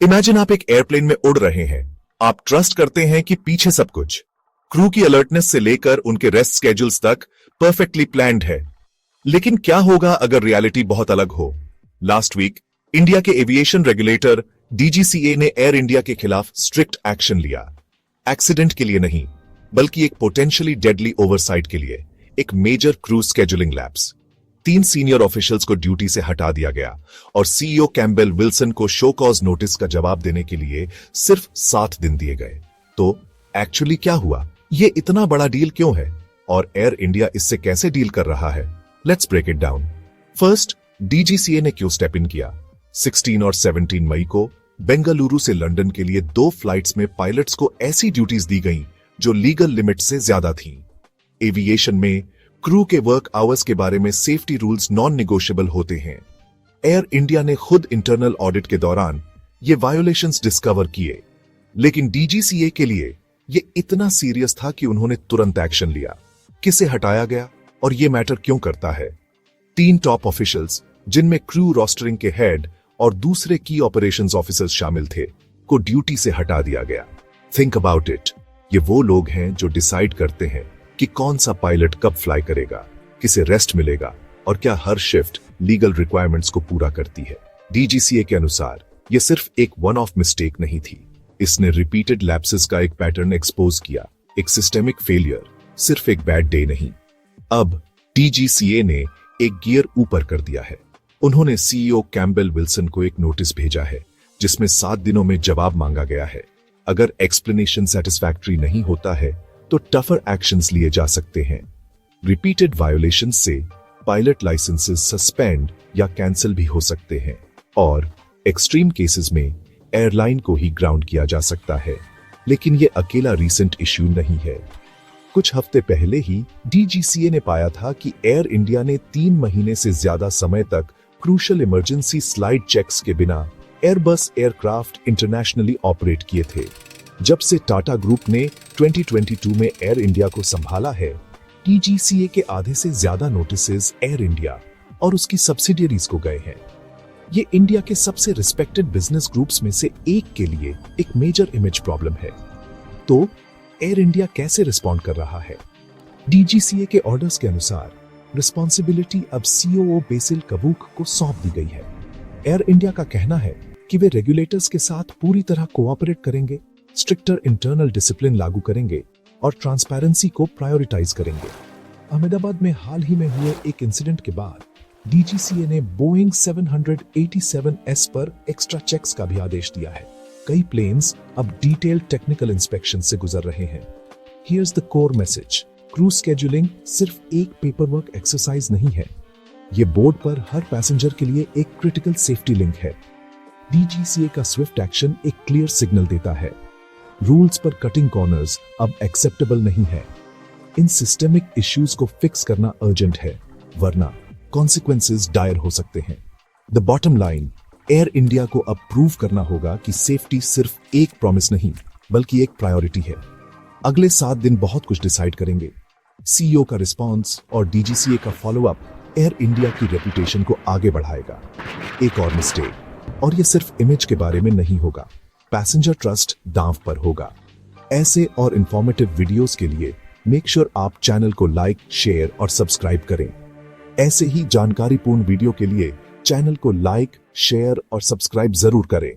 Imagine आप एक airplane में उड़ रहे हैं। आप ट्रस्ट करते हैं कि पीछे सब कुछ, क्रू की अलर्टनेस से लेकर उनके रेस्ट स्केड्यूल्स तक परफेक्टली प्लान्ड है। लेकिन क्या होगा अगर रियलिटी बहुत अलग हो? लास्ट वीक इंडिया के एविएशन रेगुलेटर डीजीसीए ने एयर इंडिया के खिलाफ स्ट्रिक्ट एक्शन लिया। एक्सीडेंट के लिए नहीं, बल्कि एक पोटेंशियली डेडली ओवरसाइट के लिए, एक major crew scheduling lapse. 3 senior officials को ड्यूटी से हटा दिया गया और सीईओ कैम्पबेल विल्सन को शो कॉज नोटिस का जवाब देने के लिए सिर्फ 7 दिन दिए गए। तो एक्चुअली क्या हुआ? ये इतना बड़ा डील क्यों है और एयर इंडिया इससे कैसे डील कर रहा है? Let's break it down. First, DGCA ने क्यों स्टेप इन किया? 16 और 17 मई को बेंगलुरु से लंदन के लिए 2 फ्लाइट्स में पायलट्स को ऐसी ड्यूटीज दी गईं जो लीगल लिमिट से ज्यादा थीं। एविएशन में क्रू के वर्क आवर्स के बारे में सेफ्टी रूल्स नॉन निगोशिएबल होते हैं। एयर इंडिया ने खुद इंटरनल ऑडिट के दौरान ये वायोलेशंस डिस्कवर किए, लेकिन डीजीसीए के लिए ये इतना सीरियस था कि उन्होंने तुरंत एक्शन लिया। किसे हटाया गया और ये मैटर क्यों करता है? 3 टॉप ऑफिशियल्स, जिनमें क्रू रोस्टरिंग के हेड और दूसरे की ऑपरेशंस ऑफिसर्स शामिल थे, को ड्यूटी से हटा दिया गया। Think about it. ये वो लोग हैं जो डिसाइड करते हैं कि कौन सा पायलट कब फ्लाई करेगा, किसे रेस्ट मिलेगा और क्या हर शिफ्ट लीगल रिक्वायरमेंट्स को पूरा करती है। डीजीसीए के अनुसार यह सिर्फ एक वन ऑफ मिस्टेक नहीं थी, इसने रिपीटेड लैप्सेस का एक पैटर्न एक्सपोज किया, एक सिस्टेमिक फेलियर, सिर्फ एक बैड डे नहीं। अब डीजीसीए ने एक गियर ऊपर कर दिया है। उन्होंने सीईओ कैम्पबेल विल्सन को एक नोटिस भेजा है जिसमें 7 दिनों में जवाब मांगा गया है। अगर एक्सप्लेनेशन सेटिस्फैक्टरी नहीं होता है तो टफर एक्शंस लिए जा सकते हैं। रिपीटेड वायोलेशंस से पायलट लाइसेंसेस सस्पेंड या कैंसिल भी हो सकते हैं और एक्सट्रीम केसेस में एयरलाइन को ही ग्राउंड किया जा सकता है। लेकिन यह अकेला रीसेंट इश्यू नहीं है। कुछ हफ्ते पहले ही डीजीसीए ने पाया था कि एयर इंडिया ने 3 महीने से ज्यादा समय तक क्रूशल इमरजेंसी स्लाइड चेक्स के बिना एयरबस एयरक्राफ्ट इंटरनेशनली ऑपरेट किए थे। जब से टाटा ग्रुप ने 2022 में एयर इंडिया को संभाला है, डीजीसीए के आधे से ज्यादा नोटिसेस एयर इंडिया और उसकी सब्सिडियरीज को गए हैं। ये इंडिया के सबसे रिस्पेक्टेड बिजनेस ग्रुप्स में से एक के लिए एक मेजर इमेज प्रॉब्लम है। तो एयर इंडिया कैसे रिस्पॉन्ड कर रहा है? डीजीसीए के ऑर्डर्स के अनुसार रिस्पॉन्सिबिलिटी अब सीओओ बेसिल कबूक को सौंप दी गई है। एयर इंडिया का कहना है कि वे रेगुलेटर्स के साथ पूरी तरह कोऑपरेट करेंगे, स्ट्रिक्टर इंटरनल डिसिप्लिन लागू करेंगे और ट्रांसपेरेंसी को प्रायोरिटाइज करेंगे। अहमदाबाद में हाल ही में हुए एक इंसिडेंट के बाद डीजीसीए ने बोइंग 787S पर एक्स्ट्रा चेक्स का भी आदेश दिया है। कई प्लेन्स अब डिटेल्ड टेक्निकल इंस्पेक्शन से गुजर रहे हैं। Here's the core message. Crew scheduling सिर्फ एक पेपरवर्क एक्सरसाइज नहीं है, ये बोर्ड पर हर पैसेंजर के लिए एक क्रिटिकल सेफ्टी लिंक है। डीजीसीए का स्विफ्ट एक्शन एक क्लियर सिग्नल देता है। रूल्स पर कटिंग कॉर्नर्स अब एक्सेप्टेबल नहीं है। इन सिस्टेमिक इश्यूज को फिक्स करना अर्जेंट है, वरना कॉन्सिक्वेंसेस डायर हो सकते हैं। The bottom line, air India को अब प्रूव करना होगा कि सेफ्टी सिर्फ एक प्रॉमिस नहीं, बल्कि एक प्रायोरिटी है। अगले 7 दिन बहुत कुछ डिसाइड करेंगे। सीईओ का रिस्पॉन्स और डीजीसीए का फॉलोअप एयर इंडिया की रेपुटेशन को आगे बढ़ाएगा। एक और मिस्टेक और यह सिर्फ इमेज के बारे में नहीं होगा, पैसेंजर ट्रस्ट दांव पर होगा। ऐसे और इंफॉर्मेटिव वीडियोस के लिए मेक श्योर आप चैनल को लाइक, शेयर और सब्सक्राइब करें। ऐसे ही जानकारीपूर्ण वीडियो के लिए चैनल को लाइक, शेयर और सब्सक्राइब जरूर करें।